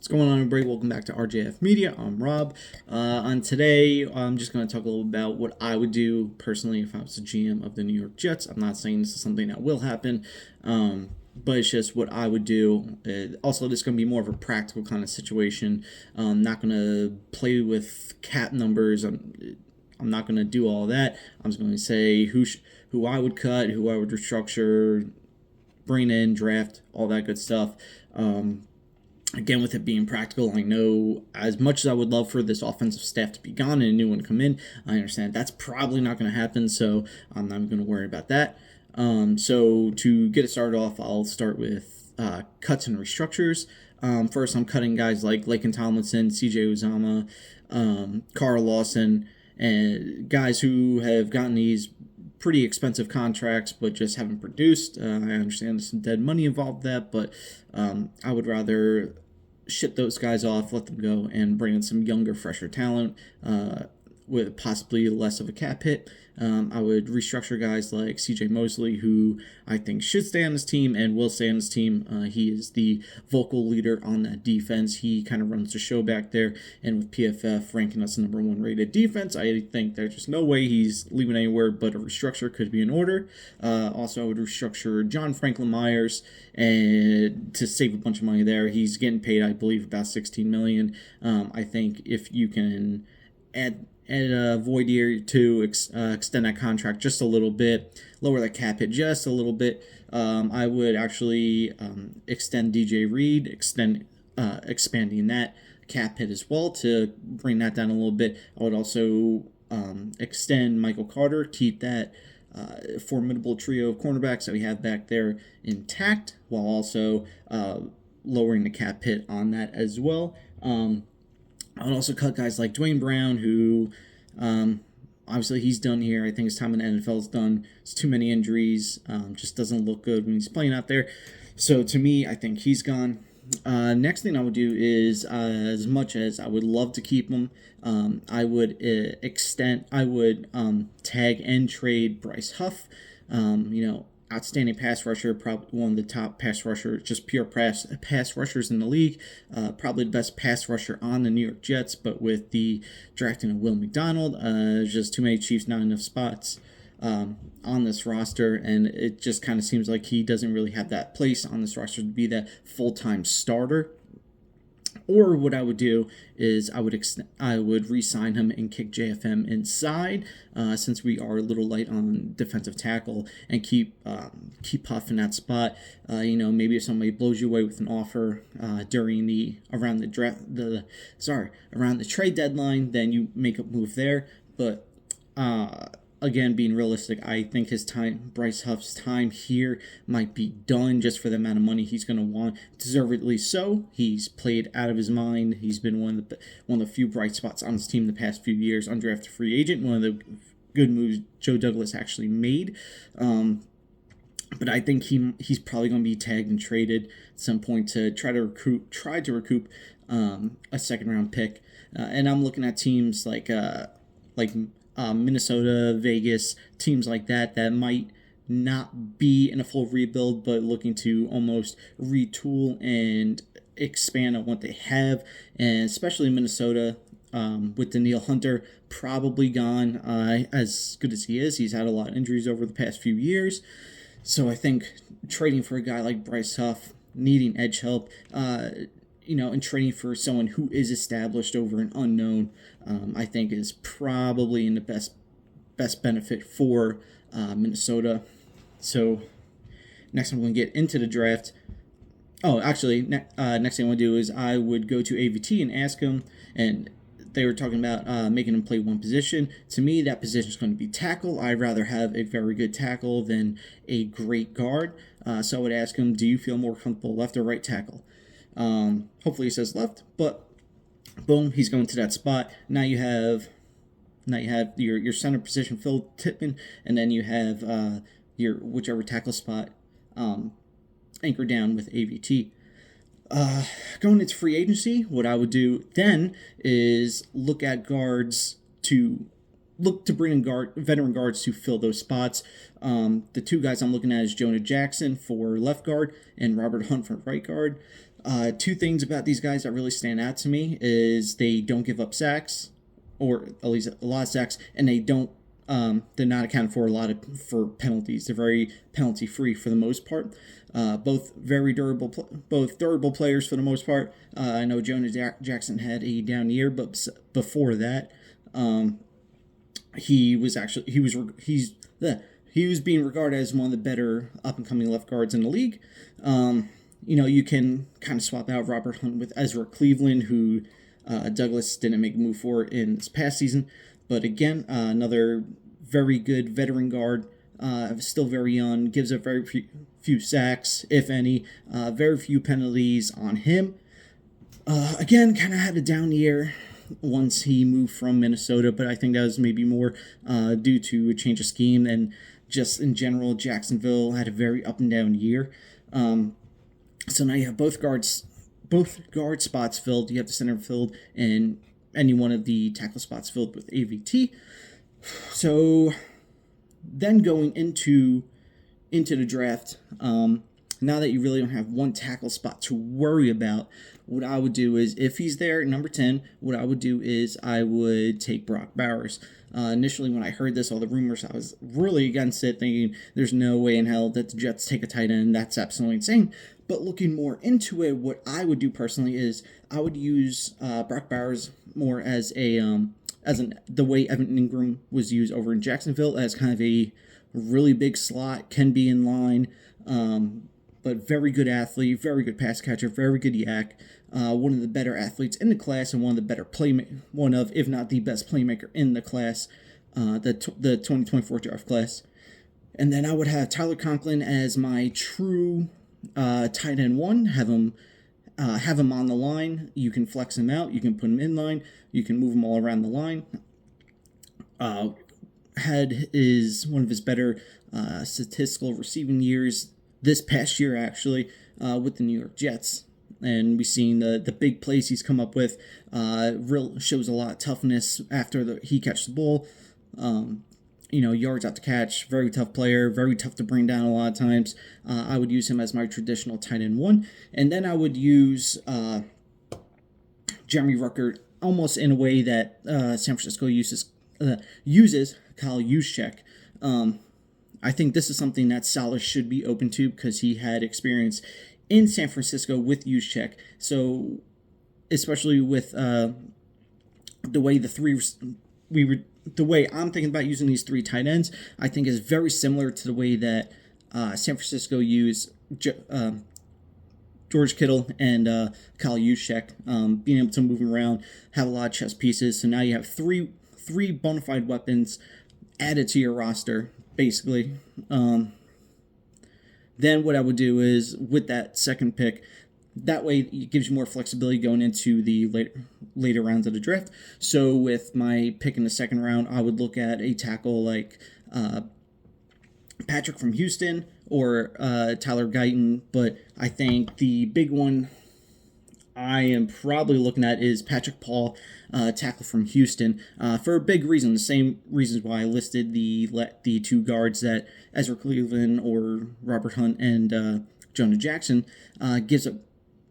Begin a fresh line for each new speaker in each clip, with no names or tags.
What's going on, everybody? Welcome back to RJF Media. I'm Rob. On today, I'm just going to talk a little about what I would do personally if I was the GM of the New York Jets. I'm not saying this is something that will happen, but it's just what I would do. Also, this is going to be more of a practical kind of situation. I'm not going to play with cap numbers. I'm not going to do all that. I'm just going to say who I would cut, who I would restructure, bring in, draft, all that good stuff. Again, with it being practical, I know as much as I would love for this offensive staff to be gone and a new one come in, I understand that's probably not going to happen, so I'm not going to worry about that. So to get it started off, I'll start with cuts and restructures. First, I'm cutting guys like Lakin Tomlinson, CJ Uzama, Carl Lawson, and guys who have gotten these pretty expensive contracts but just haven't produced. I understand there's some dead money involved with that, but I would rather ship those guys off, let them go, and bring in some younger, fresher talent with possibly less of a cap hit. I would restructure guys like CJ Mosley, who I think should stay on this team and will stay on this team. He is the vocal leader on that defense. He kind of runs the show back there, and with PFF ranking us the number one rated defense, I think there's just no way he's leaving anywhere, but a restructure could be in order. Also, I would restructure John Franklin Myers and to save a bunch of money there. He's getting paid, I believe, about $16 million. I think if you can add a void year to extend that contract just a little bit, lower the cap hit just a little bit. I would actually extend DJ Reed, expanding that cap hit as well to bring that down a little bit. I would also extend Michael Carter, keep that formidable trio of cornerbacks that we have back there intact, while also lowering the cap hit on that as well. I would also cut guys like Dwayne Brown, who obviously he's done here. I think his time in the NFL is done. It's too many injuries. Just doesn't look good when he's playing out there. So to me, I think he's gone. Next thing I would do is, as much as I would love to keep him, I would tag and trade Bryce Huff. Outstanding pass rusher, probably one of the top pass rushers, just pure pass rushers in the league. Probably the best pass rusher on the New York Jets, but with the drafting of Will McDonald, there's just too many Chiefs, not enough spots on this roster, and it just kind of seems like he doesn't really have that place on this roster to be that full-time starter. Or what I would do is I would re-sign him and kick JFM inside, since we are a little light on defensive tackle, and keep Huff in that spot. Maybe if somebody blows you away with an offer around the trade deadline, then you make a move there. But again, being realistic, I think Bryce Huff's time here might be done just for the amount of money he's going to want. Deservedly so. He's played out of his mind. He's been one of the few bright spots on his team the past few years. Undrafted free agent, one of the good moves Joe Douglas actually made. But I think he's probably going to be tagged and traded at some point to try to recoup a second round pick. And I'm looking at teams like Minnesota, Vegas, teams like that might not be in a full rebuild, but looking to almost retool and expand on what they have, and especially Minnesota with Danielle Hunter probably gone. As good as he is, he's had a lot of injuries over the past few years. So I think trading for a guy like Bryce Huff, needing edge help, and trading for someone who is established over an unknown, I think is probably in the best benefit for Minnesota. So next I'm going to get into the draft. Oh, actually, next thing I want to do is I would go to AVT and ask him, and they were talking about making him play one position. To me, that position is going to be tackle. I'd rather have a very good tackle than a great guard. So I would ask him, do you feel more comfortable left or right tackle? Hopefully he says left, but boom, he's going to that spot. Now you have your center position filled, Tippmann, and then you have your whichever tackle spot anchored down with AVT. Going into free agency, what I would do then is look to bring in veteran guards to fill those spots. The two guys I'm looking at is Jonah Jackson for left guard and Robert Hunt for right guard. Two things about these guys that really stand out to me is they don't give up sacks, or at least a lot of sacks, and they're not accounted for for penalties. They're very penalty free for the most part. Both very durable, both durable players for the most part. I know Jonah Jackson had a down year, but before that, he was being regarded as one of the better up and coming left guards in the league. You can kind of swap out Robert Hunt with Ezra Cleveland, who Douglas didn't make a move for in this past season. But again, another very good veteran guard, still very young, gives up very few sacks, if any, very few penalties on him. Again, kind of had a down year once he moved from Minnesota, but I think that was maybe more due to a change of scheme, and just in general, Jacksonville had a very up and down year. So now you have both guard spots filled. You have the center filled, and any one of the tackle spots filled with AVT. So then going into the draft, now that you really don't have one tackle spot to worry about, what I would do is, if he's there at number 10, what I would do is I would take Brock Bowers. Initially, when I heard this, all the rumors, I was really against it, thinking there's no way in hell that the Jets take a tight end. That's absolutely insane. But looking more into it, what I would do personally is I would use Brock Bowers more as the way Evan Ingram was used over in Jacksonville, as kind of a really big slot, can be in line, but very good athlete, very good pass catcher, very good yak. One of the better athletes in the class, and one of the better if not the best playmaker in the class, the 2024 draft class. And then I would have Tyler Conklin as my true tight end one. Have him on the line. You can flex him out. You can put him in line. You can move him all around the line. Had is one of his better statistical receiving years this past year, actually, with the New York Jets. And we've seen the big plays he's come up with. Shows a lot of toughness after he catches the ball. Yards out to catch. Very tough player. Very tough to bring down a lot of times. I would use him as my traditional tight end one. And then I would use Jeremy Ruckert almost in a way that San Francisco uses Kyle Juszczyk. I think this is something that Salah should be open to, because he had experience in San Francisco with Juszczyk. So, especially with the way I'm thinking about using these three tight ends, I think is very similar to the way that San Francisco used George Kittle and Kyle Juszczyk, being able to move him around, have a lot of chess pieces. So now you have three bona fide weapons added to your roster, basically. Then what I would do is, with that second pick, that way it gives you more flexibility going into the later rounds of the draft. So with my pick in the second round, I would look at a tackle like Patrick from Houston or Tyler Guyton. But I think the big one I am probably looking at is Patrick Paul, tackle from Houston, for a big reason. The same reasons why I listed the two guards, that Ezra Cleveland or Robert Hunt and Jonah Jackson, gives up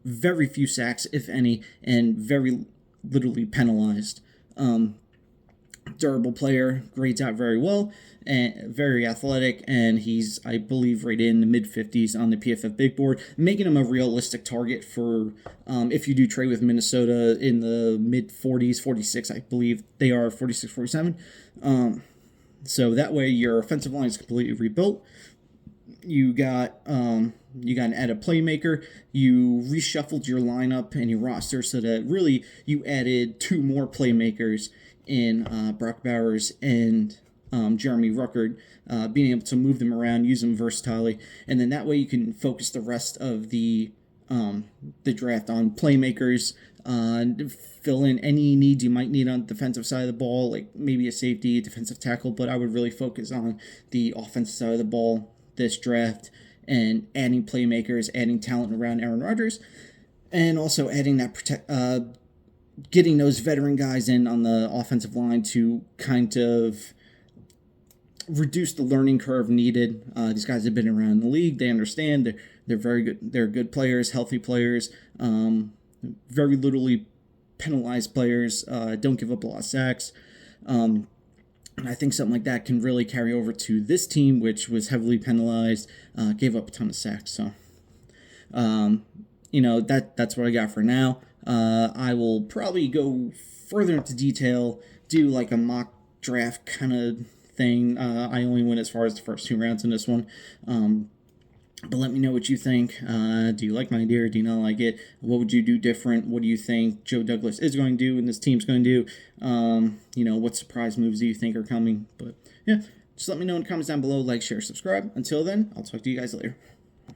very few sacks, if any, and very literally penalized. Durable player, grades out very well, and very athletic, and he's, I believe, rated in the mid-50s on the PFF Big Board, making him a realistic target for if you do trade with Minnesota in the mid-40s, 46, I believe they are, 46, 47. So that way your offensive line is completely rebuilt. You got an added playmaker. You reshuffled your lineup and your roster so that really you added two more playmakers in Brock Bowers and Jeremy Ruckert, being able to move them around, use them versatilely, and then that way you can focus the rest of the draft on playmakers, fill in any needs you might need on the defensive side of the ball, like maybe a safety, defensive tackle, but I would really focus on the offensive side of the ball this draft, and adding playmakers, adding talent around Aaron Rodgers, and also adding that getting those veteran guys in on the offensive line to kind of reduce the learning curve needed. These guys have been around the league. They understand. They're very good. They're good players, healthy players, very literally penalized players. Don't give up a lot of sacks. And I think something like that can really carry over to this team, which was heavily penalized, gave up a ton of sacks. So, that's what I got for now. I will probably go further into detail, do like a mock draft kind of thing. I only went as far as the first 2 rounds in this one. But let me know what you think. Do you like my idea or do you not like it? What would you do different? What do you think Joe Douglas is going to do and this team's going to do? What surprise moves do you think are coming? But yeah, just let me know in the comments down below. Like, share, subscribe. Until then, I'll talk to you guys later.